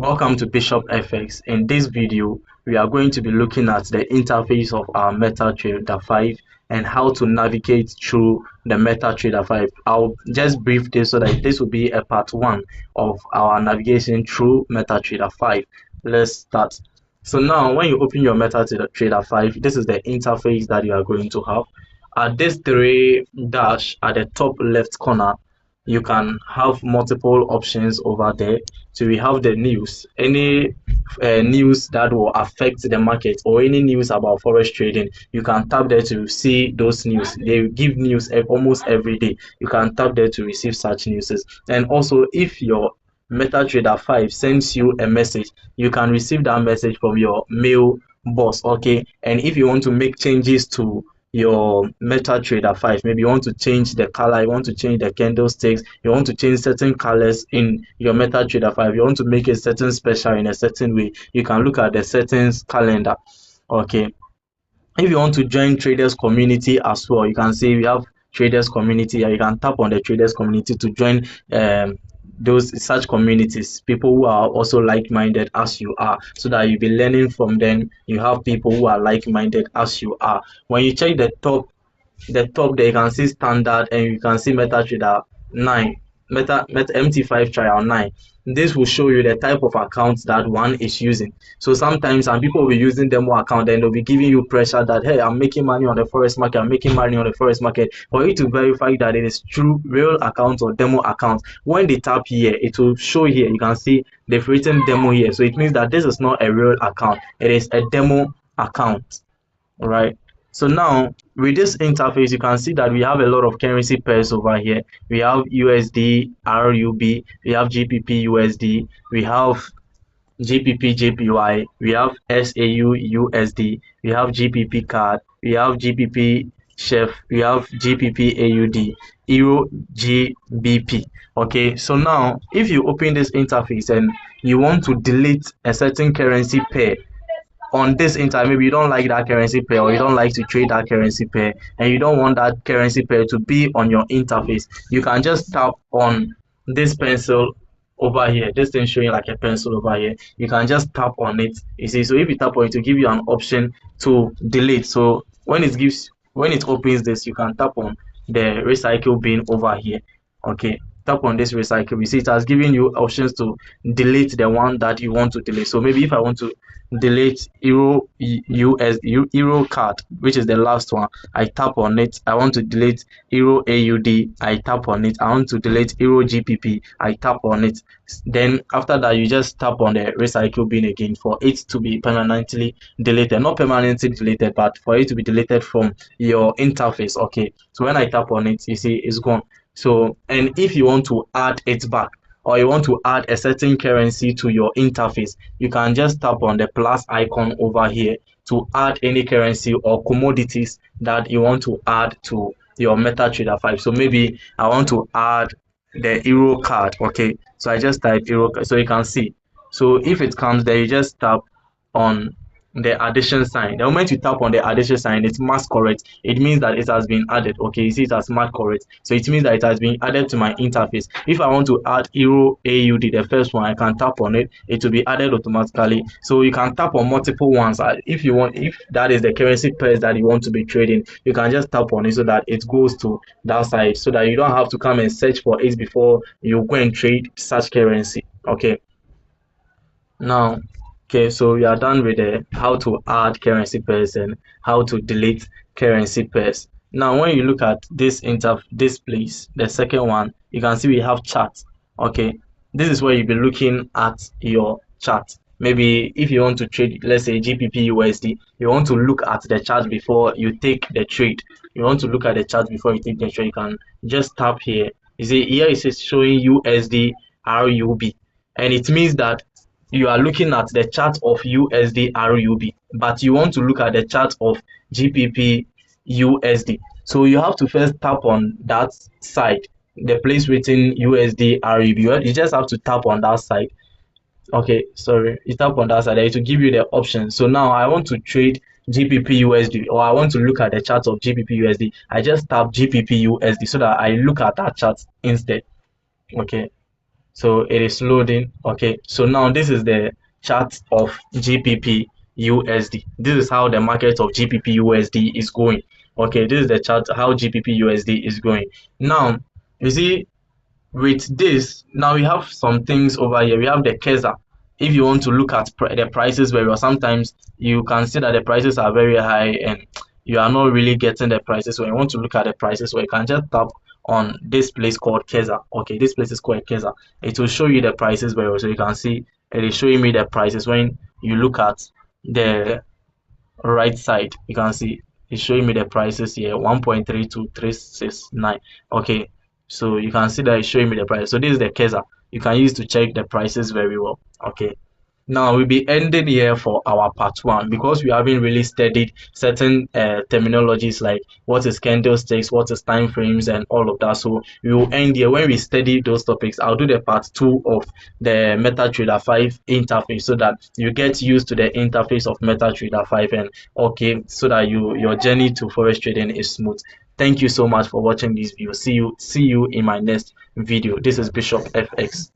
Welcome to Bishop FX. In this video, we are going to be looking at the interface of our MetaTrader 5 and how to navigate through the MetaTrader 5. I'll just brief this so that this will be a part 1 of our navigation through MetaTrader 5. Let's start. So now when you open your MetaTrader 5, this is the interface that you are going to have. At this 3 dash at the top left corner, you can have multiple options over there. So we have the news, any news that will affect the market or any news about forex trading. You can tap there to see those news. They give news almost every day. You can tap there to receive such news. And also, if your MetaTrader 5 sends you a message, you can receive that message from your mailbox. Okay, and if you want to make changes to your MetaTrader 5, maybe you want to change the color, you want to change the candlesticks, you want to change certain colors in your MetaTrader 5, you want to make a certain special in a certain way, you can look at the settings calendar. Okay, if you want to join traders community as well, you can see we have traders community, and you can tap on the traders community to join those such communities, people who are also like-minded as you are, so that you'll be learning from them. You have people who are like-minded as you are. When you check the top there, you can see standard and you can see MetaTrader 9, MT5 trial 9. This will show you the type of accounts that one is using. So sometimes some people will be using demo account and they'll be giving you pressure that, hey, I'm making money on the forex market, I'm making money on the forex market. For you to verify that it is true real account or demo account, when they tap here, it will show here. You can see they've written demo here. So it means that this is not a real account, it is a demo account. All right. So now with this interface, you can see that we have a lot of currency pairs over here. We have USD, RUB, we have GBP USD, we have GBP JPY, we have SAU USD, we have GBP CAD, we have GBP Chef, we have GBP AUD, Euro GBP. Okay, so now if you open this interface and you want to delete a certain currency pair on this internet, maybe you don't like that currency pair or you don't like to trade that currency pair and you don't want that currency pair to be on your interface, you can just tap on this pencil over here, this thing showing like a pencil over here. You can just tap on it, you see. So if you tap on it, to give you an option to delete. So when it opens this, you can tap on the recycle bin over here. Okay, tap on this recycle. You see it has given you options to delete the one that you want to delete. So maybe if I want to delete Euro CAD, which is the last one, I tap on it. I want to delete Euro AUD, I tap on it. I want to delete Euro GBP, I tap on it. Then after that, you just tap on the recycle bin again for it to be permanently deleted. Not permanently deleted, but for it to be deleted from your interface. Okay, so when I tap on it, you see it's gone. So, and if you want to add it back, or you want to add a certain currency to your interface, you can just tap on the plus icon over here to add any currency or commodities that you want to add to your MetaTrader 5. So maybe I want to add the Euro card. Okay, so I just type Euro card, so you can see. So if it comes there, you just tap on the addition sign. The moment you tap on the addition sign, it's marked correct. It means that it has been added. Okay, you see it has marked correct, so it means that it has been added to my interface. If I want to add Euro AUD, the first one, I can tap on it, it will be added automatically. So you can tap on multiple ones if you want. If that is the currency pairs that you want to be trading, you can just tap on it so that it goes to that side, so that you don't have to come and search for it before you go and trade such currency. Okay, now okay, so we are done with how to add currency pairs and how to delete currency pairs. Now when you look at this place, the second one, you can see we have chart. Okay, this is where you'll be looking at your chart. Maybe if you want to trade, let's say GBP USD, you want to look at the chart before you take the trade. You want to look at the chart before you take the trade, you can just tap here. You see here it says showing USD RUB, and it means that you are looking at the chart of USD RUB, but you want to look at the chart of GBP USD. So you have to first tap on that side, the place written USD RUB. You just have to tap on that side. Okay, sorry, you tap on that side, it will give you the option. So now I want to trade GBP USD, or I want to look at the chart of GBP USD. I just tap GBP USD so that I look at that chart instead. Okay, So it is loading. Okay, so now this is the chart of GBP USD. This is how the market of GBP USD is going. Okay, this is the chart how GBP USD is going. Now you see, with this, now we have some things over here. We have the Keza. If you want to look at the prices very well, sometimes you can see that the prices are very high and you are not really getting the prices. When you want to look at the prices, where you can just tap on this place called Keza. Okay, this place is called Keza. It will show you the prices very well. So you can see it is showing me the prices. When you look at the right side, you can see it's showing me the prices here, 1.32369. Okay, so you can see that it's showing me the price. So this is the Keza you can use to check the prices very well. Okay, now we'll be ending here for our part one, because we haven't really studied certain terminologies like what is candlesticks, what is time frames, and all of that. So we will end here. When we study those topics, I'll do the part two of the MetaTrader 5 interface, so that you get used to the interface of MetaTrader 5, and okay, so that your journey to forex trading is smooth. Thank you so much for watching this video. See you in my next video. This is Bishop FX.